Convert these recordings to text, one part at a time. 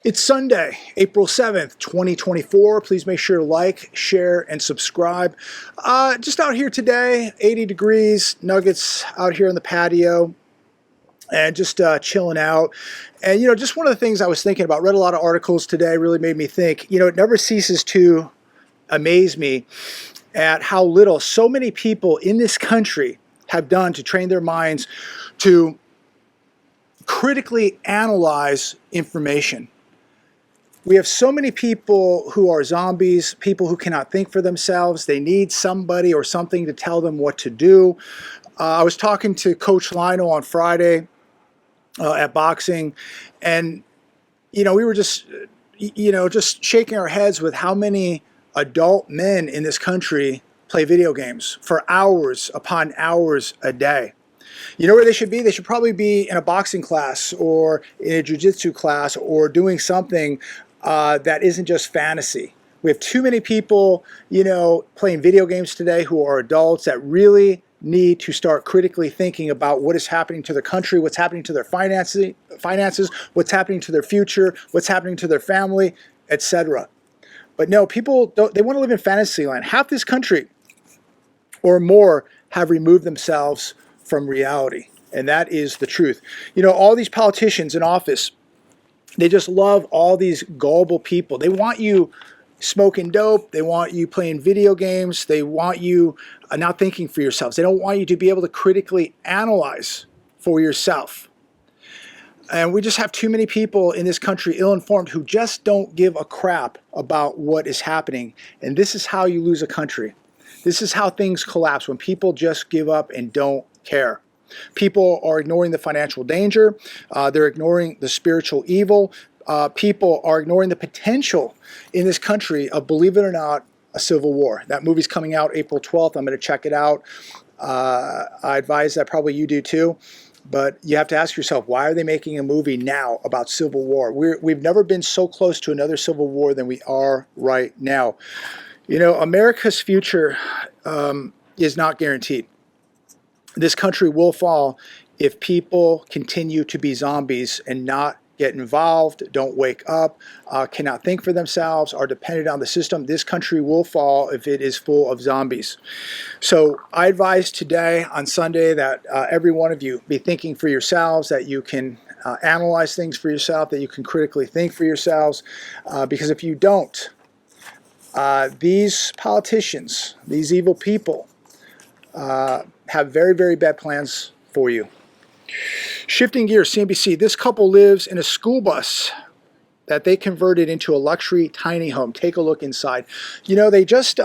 It's Sunday, April 7th, 2024. Please make sure to like, share, and subscribe. Just out here today, 80 degrees, nuggets out here on the patio, and just chilling out. And, just one of the things I was thinking about, read a lot of articles today, really made me think, it never ceases to amaze me at how little so many people in this country have done to train their minds to critically analyze information. We have so many people who are zombies, people who cannot think for themselves. They need somebody or something to tell them what to do. I was talking to Coach Lionel on Friday at boxing, and we were just shaking our heads with how many adult men in this country play video games for hours upon hours a day. You know where they should be? They should probably be in a boxing class or in a jiu-jitsu class or doing something that isn't just fantasy. We have too many people, playing video games today who are adults that really need to start critically thinking about what is happening to their country, what's happening to their finances, what's happening to their future, what's happening to their family, etc. But no, people they want to live in fantasy land. Half this country or more have removed themselves from reality, and that is the truth. All these politicians in office, they just love all these gullible people. They want you smoking dope. They want you playing video games. They want you not thinking for yourselves. They don't want you to be able to critically analyze for yourself. And we just have too many people in this country ill-informed who just don't give a crap about what is happening. And this is how you lose a country. This is how things collapse, when people just give up and don't care. People are ignoring the financial danger. They're ignoring the spiritual evil. People are ignoring the potential in this country of, believe it or not, a civil war. That movie's coming out April 12th. I'm going to check it out. I advise that probably you do too. But you have to ask yourself, why are they making a movie now about civil war? We've never been so close to another civil war than we are right now. America's future is not guaranteed. This country will fall if people continue to be zombies and not get involved, don't wake up, cannot think for themselves, are dependent on the system. This country will fall if it is full of zombies. So I advise today on Sunday that every one of you be thinking for yourselves, that you can analyze things for yourself, that you can critically think for yourselves, because if you don't, these politicians, these evil people, have very, very bad plans for you. Shifting gears, CNBC, this couple lives in a school bus that they converted into a luxury tiny home. Take a look inside. They just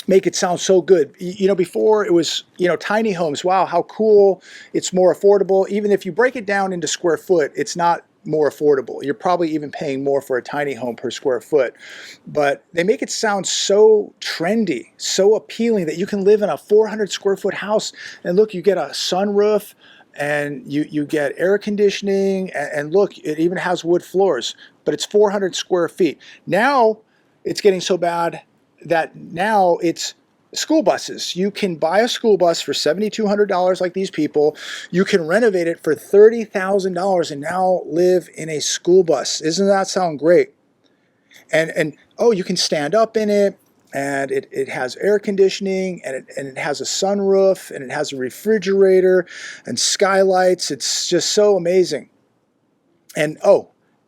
make it sound so good. Before it was, tiny homes. Wow, how cool. It's more affordable. Even if you break it down into square foot, it's not more affordable. You're probably even paying more for a tiny home per square foot. But they make it sound so trendy, so appealing, that you can live in a 400 square foot house. And look, you get a sunroof, and you get air conditioning, and look, it even has wood floors, but it's 400 square feet. Now it's getting so bad that now it's school buses. You can buy a school bus for $7,200 like these people. You can renovate it for $30,000 and now live in a school bus. Doesn't that sound great? And oh, you can stand up in it, and it has air conditioning, and it has a sunroof, and it has a refrigerator and skylights. It's just so amazing. And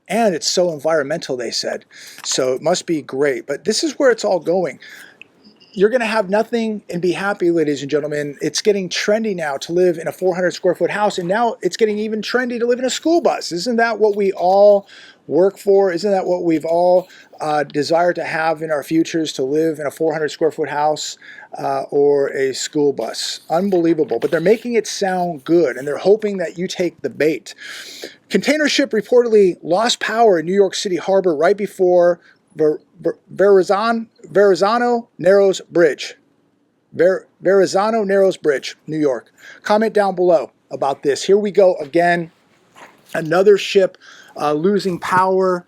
it's so environmental, they said. So it must be great. But this is where it's all going. You're going to have nothing and be happy, ladies and gentlemen. It's getting trendy now to live in a 400 square foot house, and now it's getting even trendy to live in a school bus. Isn't that what we all work for? Isn't that what we've all desired to have in our futures, to live in a 400 square foot house or a school bus? Unbelievable. But they're making it sound good, and they're hoping that you take the bait. Container ship reportedly lost power in New York City harbor right before Verrazano Narrows Bridge. Verrazano Narrows Bridge, New York. Comment down below about this. Here we go again. Another ship losing power.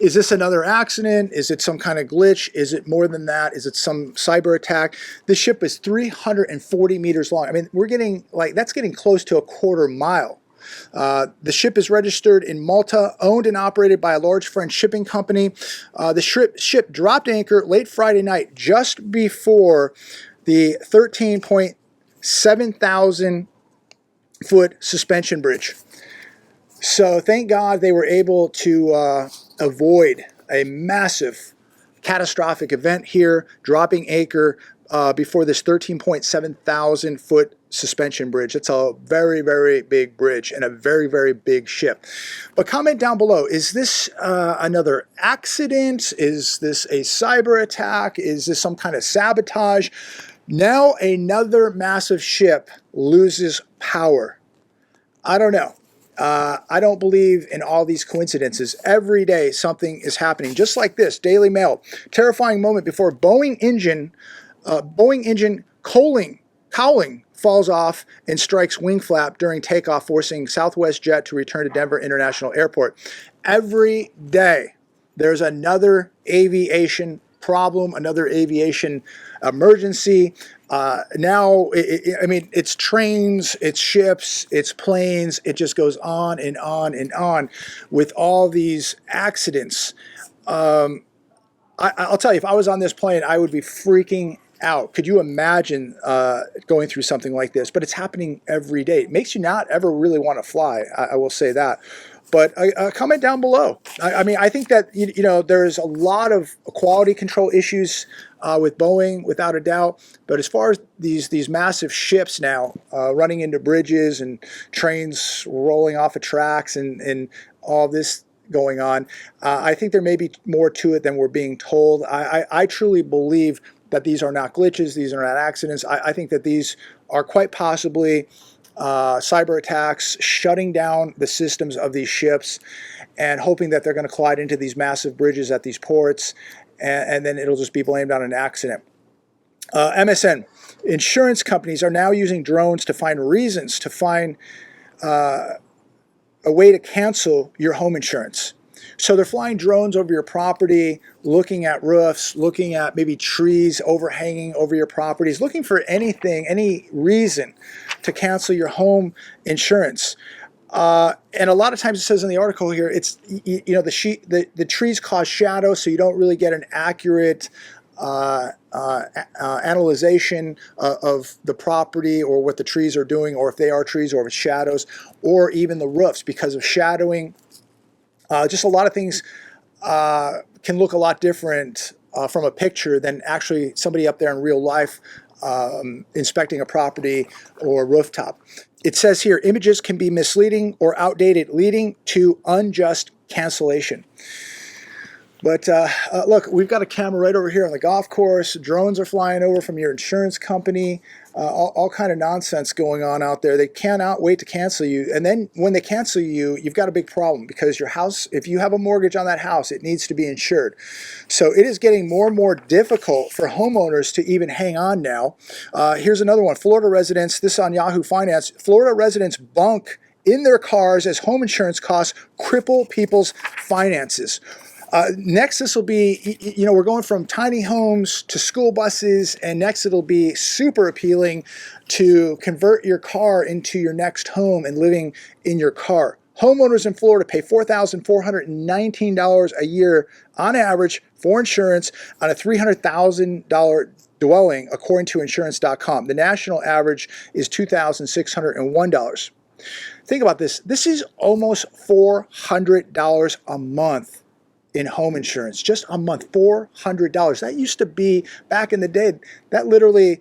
Is this another accident? Is it some kind of glitch? Is it more than that? Is it some cyber attack? This ship is 340 meters long. I mean, we're getting that's getting close to a quarter mile. The ship is registered in Malta, owned and operated by a large French shipping company. The ship dropped anchor late Friday night, just before the 13.7 thousand foot suspension bridge. So thank God they were able to avoid a massive catastrophic event here, dropping anchor before this 13.7 thousand foot suspension bridge. It's a very, very big bridge and a very, very big ship. But comment down below, is this another accident? Is this a cyber attack? Is this some kind of sabotage? Now another massive ship loses power. I don't know. I don't believe in all these coincidences. Every day something is happening. Just like this, Daily Mail. Terrifying moment before Boeing engine cowling falls off and strikes wing flap during takeoff, forcing Southwest jet to return to Denver International Airport. Every day there's another aviation problem, another aviation emergency. Now, I mean, it's trains, it's ships, it's planes. It just goes on and on and on with all these accidents. I'll tell you, if I was on this plane, I would be freaking out. Could you imagine going through something like this? But it's happening every day. It makes you not ever really want to fly. I will say that. But comment down below. I mean, I think that you know there's a lot of quality control issues with Boeing, without a doubt. But as far as these massive ships now running into bridges and trains rolling off of tracks and all this going on, I think there may be more to it than we're being told. I truly believe that these are not glitches. These are not accidents. I think that these are quite possibly cyber attacks, shutting down the systems of these ships and hoping that they're going to collide into these massive bridges at these ports, and then it'll just be blamed on an accident. MSN, insurance companies are now using drones to find reasons to find a way to cancel your home insurance. So they're flying drones over your property, looking at roofs, looking at maybe trees overhanging over your properties, looking for anything, any reason to cancel your home insurance. And a lot of times it says in the article here, it's, you know, the trees cause shadow, so you don't really get an accurate analyzation of the property or what the trees are doing, or if they are trees or if it's shadows, or even the roofs because of shadowing. Just a lot of things can look a lot different from a picture than actually somebody up there in real life inspecting a property or rooftop. It says here, images can be misleading or outdated, leading to unjust cancellation. But look, we've got a camera right over here on the golf course. Drones are flying over from your insurance company. All kind of nonsense going on out there. They cannot wait to cancel you. And then when they cancel you, you've got a big problem because your house, if you have a mortgage on that house, it needs to be insured. So it is getting more and more difficult for homeowners to even hang on now. Here's another one. Florida residents, this is on Yahoo Finance, Florida residents bunk in their cars as home insurance costs cripple people's finances. Next, this will be, you know, we're going from tiny homes to school buses, and next it'll be super appealing to convert your car into your next home and living in your car. Homeowners in Florida pay $4,419 a year on average for insurance on a $300,000 dwelling, according to insurance.com. The national average is $2,601. Think about this. This is almost $400 a month in home insurance, just a month, $400. That used to be, back in the day, that literally,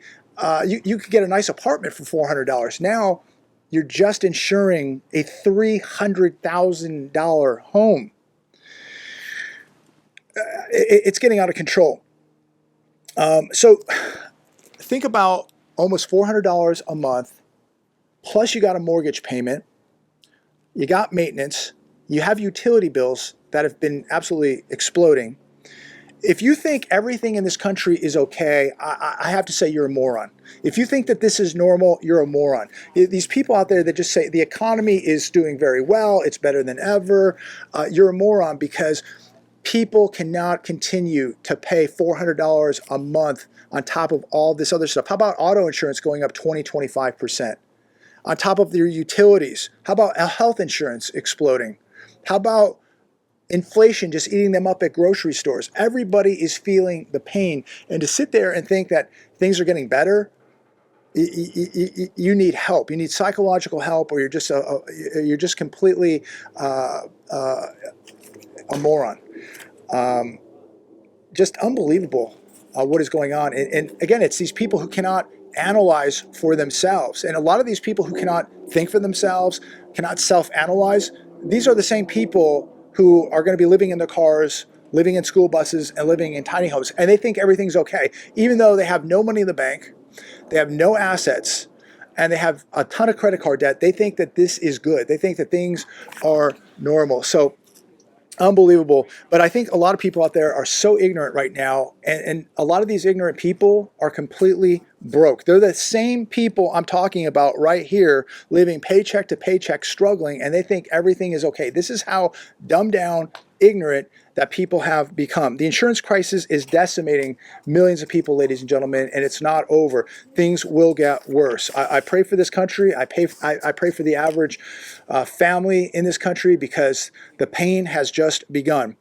you could get a nice apartment for $400. Now, you're just insuring a $300,000 home. It's getting out of control. So think about almost $400 a month, plus you got a mortgage payment, you got maintenance, you have utility bills that have been absolutely exploding. If you think everything in this country is okay, I have to say you're a moron. If you think that this is normal, you're a moron. These people out there that just say the economy is doing very well, it's better than ever, you're a moron, because people cannot continue to pay $400 a month on top of all this other stuff. How about auto insurance going up 20, 25%? on top of their utilities? How about health insurance exploding? How about inflation just eating them up at grocery stores? Everybody is feeling the pain. And to sit there and think that things are getting better, you need help. You need psychological help, or you're just completely a moron. Just unbelievable what is going on. And again, it's these people who cannot analyze for themselves. And a lot of these people who cannot think for themselves, cannot self-analyze, these are the same people who are going to be living in their cars, living in school buses, and living in tiny homes. And they think everything's okay, even though they have no money in the bank, they have no assets, and they have a ton of credit card debt. They think that this is good. They think that things are normal. So unbelievable. But I think a lot of people out there are so ignorant right now, and a lot of these ignorant people are completely broke. They're the same people I'm talking about right here, living paycheck to paycheck, struggling, and they think everything is okay. This is how dumbed down, ignorant that people have become. The insurance crisis is decimating millions of people, ladies and gentlemen, and it's not over. Things will get worse. I pray for this country. I pray for the average family in this country, because the pain has just begun.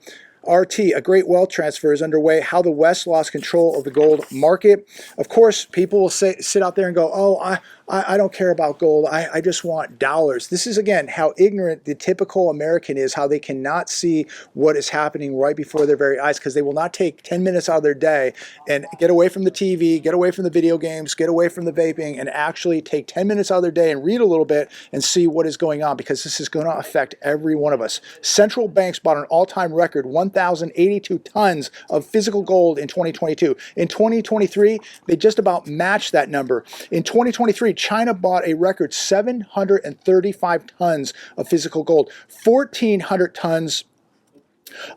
RT, a great wealth transfer is underway. How the West lost control of the gold market. Of course, people will sit out there and go, oh, I don't care about gold. I just want dollars. This is, again, how ignorant the typical American is, how they cannot see what is happening right before their very eyes, because they will not take 10 minutes out of their day and get away from the TV, get away from the video games, get away from the vaping, and actually take 10 minutes out of their day and read a little bit and see what is going on, because this is going to affect every one of us. Central banks bought an all-time record 1,082 tons of physical gold in 2022. In 2023, they just about matched that number. In 2023, China bought a record 735 tons of physical gold. 1,400 tons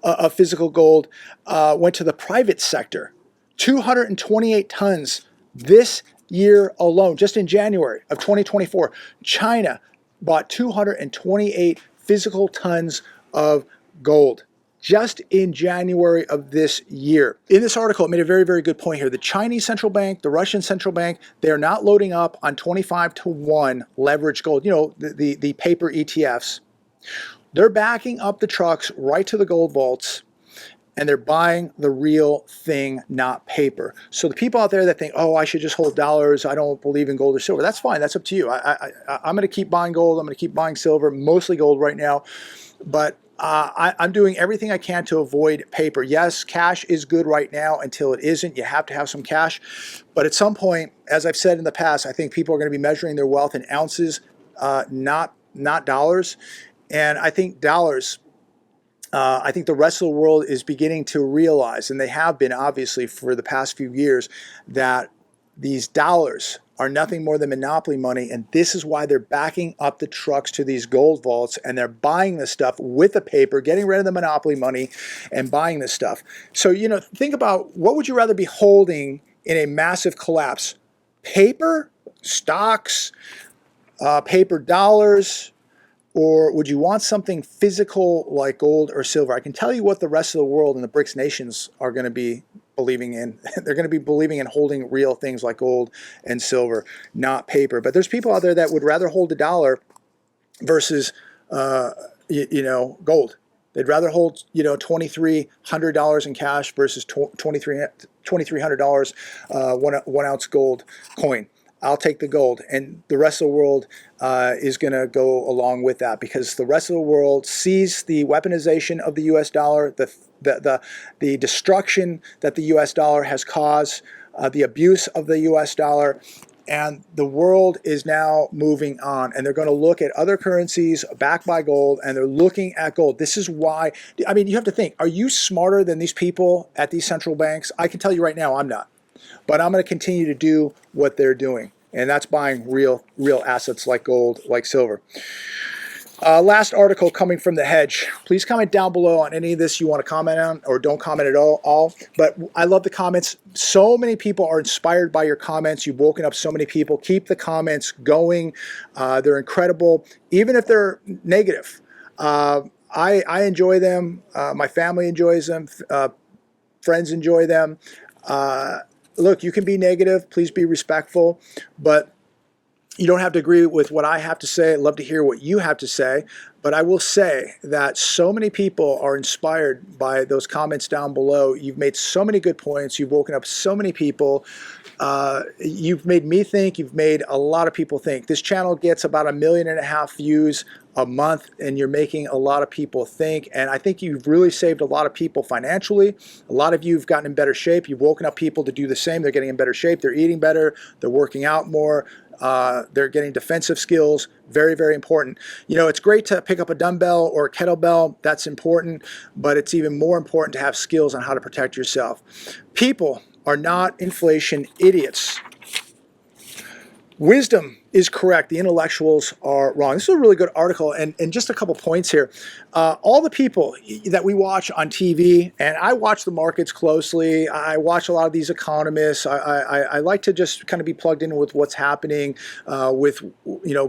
of physical gold went to the private sector. 228 tons this year alone, just in January of 2024. China bought 228 physical tons of gold just in January of this year. In this article, it made a very, very good point here. The Chinese central bank, the Russian central bank, they are not loading up on 25-to-1 leveraged gold, you know, the paper ETFs. They're backing up the trucks right to the gold vaults, and they're buying the real thing, not paper. So the people out there that think, oh, I should just hold dollars, I don't believe in gold or silver, that's fine, that's up to you. I'm going to keep buying gold, I'm going to keep buying silver, mostly gold right now, but I'm doing everything I can to avoid paper. Yes, cash is good right now until it isn't. You have to have some cash. But at some point, as I've said in the past, I think people are going to be measuring their wealth in ounces, not dollars. And I think dollars, I think the rest of the world is beginning to realize, and they have been obviously for the past few years, that these dollars are nothing more than monopoly money, and this is why they're backing up the trucks to these gold vaults, and they're buying this stuff with the paper, getting rid of the monopoly money and buying this stuff. So, you know, think about, what would you rather be holding in a massive collapse? Paper, stocks, paper dollars, or would you want something physical like gold or silver? I can tell you what the rest of the world and the BRICS nations are going to be believing in. They're going to be believing in holding real things like gold and silver, not paper. But there's people out there that would rather hold a dollar versus, you know, gold. They'd rather hold, you know, $2,300 in cash versus $2,300 one ounce gold coin. I'll take the gold, and the rest of the world is going to go along with that, because the rest of the world sees the weaponization of the U.S. dollar, the destruction that the U.S. dollar has caused, the abuse of the U.S. dollar, and the world is now moving on, and they're going to look at other currencies backed by gold, and they're looking at gold. This is why, I mean, you have to think, are you smarter than these people at these central banks? I can tell you right now, I'm not. But I'm going to continue to do what they're doing, and that's buying real assets like gold, like silver. Last article coming from The Hedge. Please comment down below on any of this you want to comment on, or don't comment at all. But I love the comments. So many people are inspired by your comments. You've woken up so many people. Keep the comments going. They're incredible, even if they're negative. I enjoy them. My family enjoys them. Friends enjoy them. Look, you can be negative. Please be respectful. But You don't have to agree with what I have to say. I'd love to hear what you have to say. But I will say that so many people are inspired by those comments down below. You've made so many good points. You've woken up so many people. You've made me think. You've made a lot of people think. This channel gets about 1.5 million views a month, and you're making a lot of people think. And I think you've really saved a lot of people financially. A lot of you have gotten in better shape. You've woken up people to do the same. They're getting in better shape. They're eating better. They're working out more. They're getting defensive skills. Very, very important. You know, it's great to pick up a dumbbell or a kettlebell. That's important. But it's even more important to have skills on how to protect yourself. People are not inflation idiots. Wisdom is correct. The intellectuals are wrong. This is a really good article, and just a couple points here. All the people that we watch on TV, and I watch the markets closely. I watch a lot of these economists. I like to just kind of be plugged in with what's happening with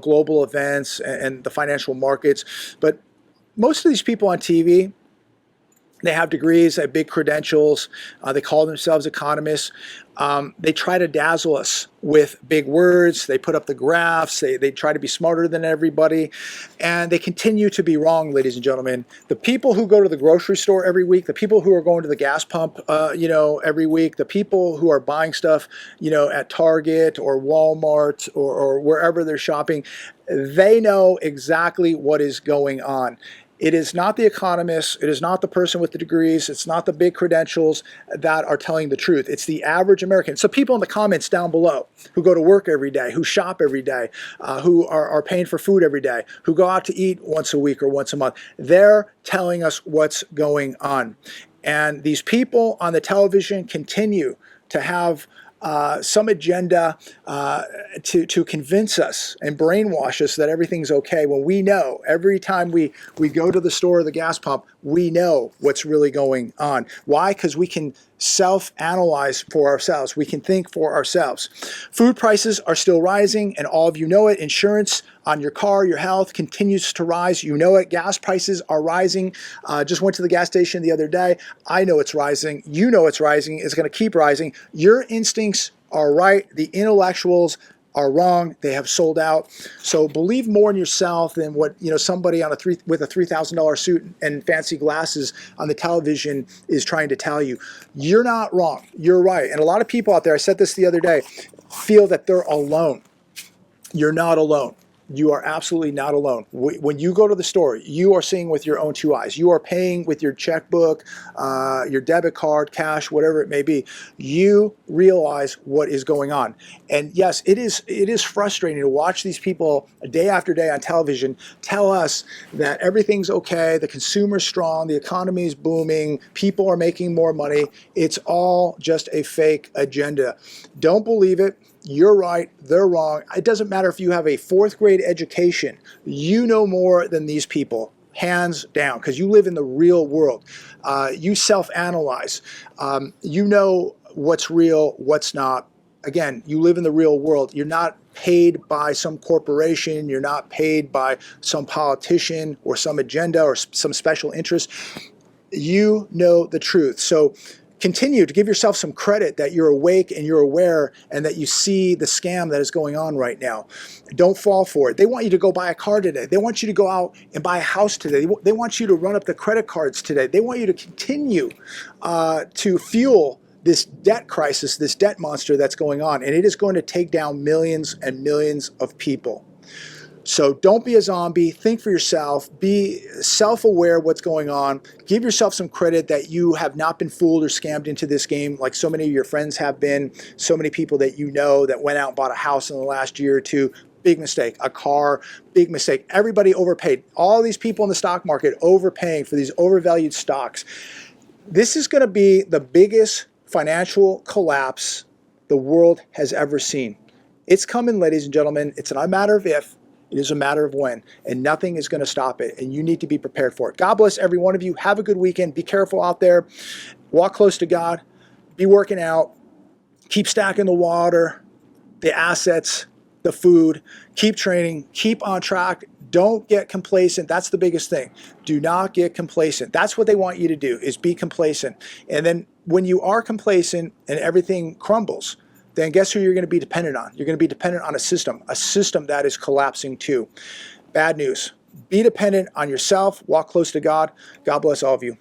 global events and the financial markets. But most of these people on TV, they have degrees, they have big credentials, they call themselves economists. They try to dazzle us with big words, they put up the graphs, they try to be smarter than everybody, and they continue to be wrong, ladies and gentlemen. The people who go to the grocery store every week, the people who are going to the gas pump every week, the people who are buying stuff at Target or Walmart or wherever they're shopping, they know exactly what is going on. It is not the economists, it is not the person with the degrees, it's not the big credentials that are telling the truth. It's the average American. So people in the comments down below who go to work every day, who shop every day, who are paying for food every day, who go out to eat once a week or once a month, they're telling us what's going on. And these people on the television continue to have some agenda to convince us and brainwash us that everything's okay, when we know every time we go to the store or the gas pump, we know what's really going on. Why? Because we can self-analyze for ourselves. We can think for ourselves. Food prices are still rising, and all of you know it. Insurance on your car, your health continues to rise. You know it. Gas prices are rising. Just went to the gas station the other day. I know it's rising. You know it's rising. It's going to keep rising. Your instincts are right. The intellectuals are wrong. They have sold out. So believe more in yourself than what somebody on with a $3,000 suit and fancy glasses on the television is trying to tell you. You're not wrong. You're right. And a lot of people out there, I said this the other day, feel that they're alone. You're not alone. You are absolutely not alone. When you go to the store, you are seeing with your own two eyes. You are paying with your checkbook, your debit card, cash, whatever it may be. You realize what is going on. And yes, it is frustrating to watch these people day after day on television tell us that everything's okay, the consumer's strong, the economy is booming, people are making more money. It's all just a fake agenda. Don't believe it. You're right, they're wrong. It doesn't matter if you have a 4th grade education. You know more than these people, hands down, because you live in the real world. You self-analyze. You know what's real, what's not. Again, you live in the real world. You're not paid by some corporation. You're not paid by some politician or some agenda or some special interest. You know the truth. So continue to give yourself some credit that you're awake and you're aware and that you see the scam that is going on right now. Don't fall for it. They want you to go buy a car today. They want you to go out and buy a house today. They want you to run up the credit cards today. They want you to continue to fuel this debt crisis, this debt monster that's going on. And it is going to take down millions and millions of people. So don't be a zombie. Think for yourself. Be self-aware of what's going on. Give yourself some credit that you have not been fooled or scammed into this game like so many of your friends have been. So many people that you know that went out and bought a house in the last year or two. Big mistake. A car, big mistake. Everybody overpaid. All these people in the stock market overpaying for these overvalued stocks. This is going to be the biggest financial collapse the world has ever seen. It's coming, ladies and gentlemen. It's not a matter of if. It is a matter of when, and nothing is going to stop it, and you need to be prepared for it. God bless every one of you. Have a good weekend. Be careful out there. Walk close to God. Be working out. Keep stacking the water, the assets, the food. Keep training. Keep on track. Don't get complacent. That's the biggest thing. Do not get complacent. That's what they want you to do, is be complacent. And then when you are complacent and everything crumbles, then guess who you're going to be dependent on? You're going to be dependent on a system that is collapsing too. Bad news. Be dependent on yourself. Walk close to God. God bless all of you.